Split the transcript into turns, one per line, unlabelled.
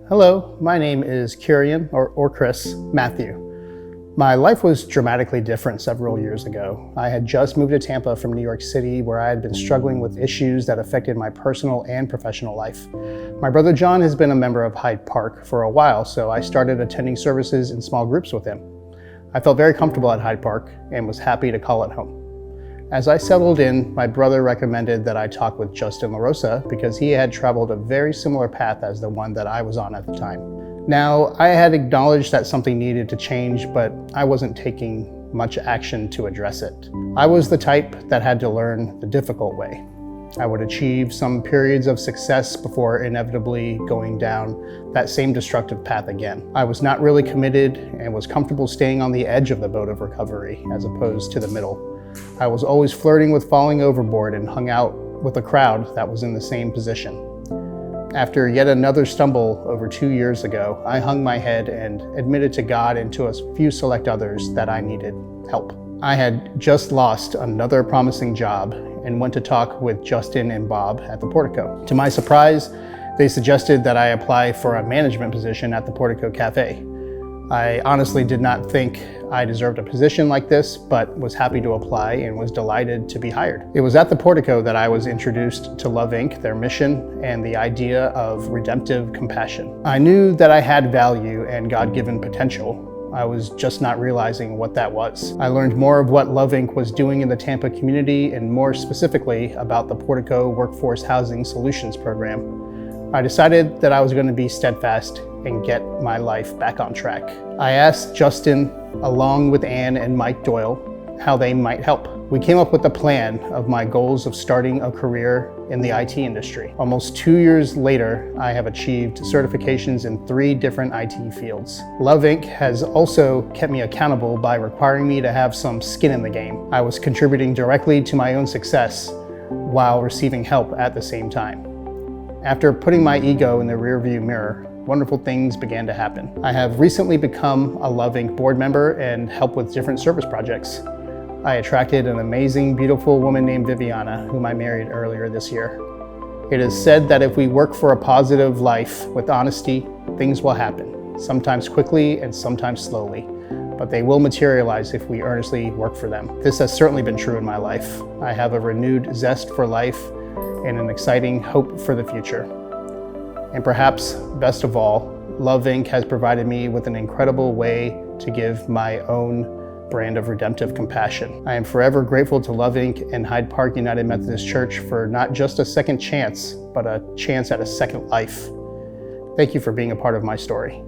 Hello, my name is Kirian, or Kris, Matthew. My life was dramatically different several years ago. I had just moved to Tampa from New York City, where I had been struggling with issues that affected my personal and professional life. My brother John has been a member of Hyde Park for a while, so I started attending services in small groups with him. I felt very comfortable at Hyde Park and was happy to call it home. As I settled in, my brother recommended that I talk with Justin LaRosa because he had traveled a very similar path as the one that I was on at the time. Now, I had acknowledged that something needed to change, but I wasn't taking much action to address it. I was the type that had to learn the difficult way. I would achieve some periods of success before inevitably going down that same destructive path again. I was not really committed and was comfortable staying on the edge of the boat of recovery as opposed to the middle. I was always flirting with falling overboard and hung out with a crowd that was in the same position. After yet another stumble over 2 years ago, I hung my head and admitted to God and to a few select others that I needed help. I had just lost another promising job and went to talk with Justin and Bob at the Portico. To my surprise, they suggested that I apply for a management position at the Portico Cafe. I honestly did not think I deserved a position like this, but was happy to apply and was delighted to be hired. It was at the Portico that I was introduced to Love Inc., their mission, and the idea of redemptive compassion. I knew that I had value and God-given potential. I was just not realizing what that was. I learned more of what Love Inc. was doing in the Tampa community and more specifically about the Portico Workforce Housing Solutions Program. I decided that I was going to be steadfast and get my life back on track. I asked Justin, along with Ann and Mike Doyle, how they might help. We came up with a plan of my goals of starting a career in the IT industry. Almost 2 years later, I have achieved certifications in 3 different IT fields. Love Inc. has also kept me accountable by requiring me to have some skin in the game. I was contributing directly to my own success while receiving help at the same time. After putting my ego in the rearview mirror, wonderful things began to happen. I have recently become a Love Inc. board member and help with different service projects. I attracted an amazing, beautiful woman named Viviana, whom I married earlier this year. It is said that if we work for a positive life with honesty, things will happen, sometimes quickly and sometimes slowly, but they will materialize if we earnestly work for them. This has certainly been true in my life. I have a renewed zest for life and an exciting hope for the future. And perhaps best of all, Love Inc. has provided me with an incredible way to give my own brand of redemptive compassion. I am forever grateful to Love Inc. and Hyde Park United Methodist Church for not just a second chance, but a chance at a second life. Thank you for being a part of my story.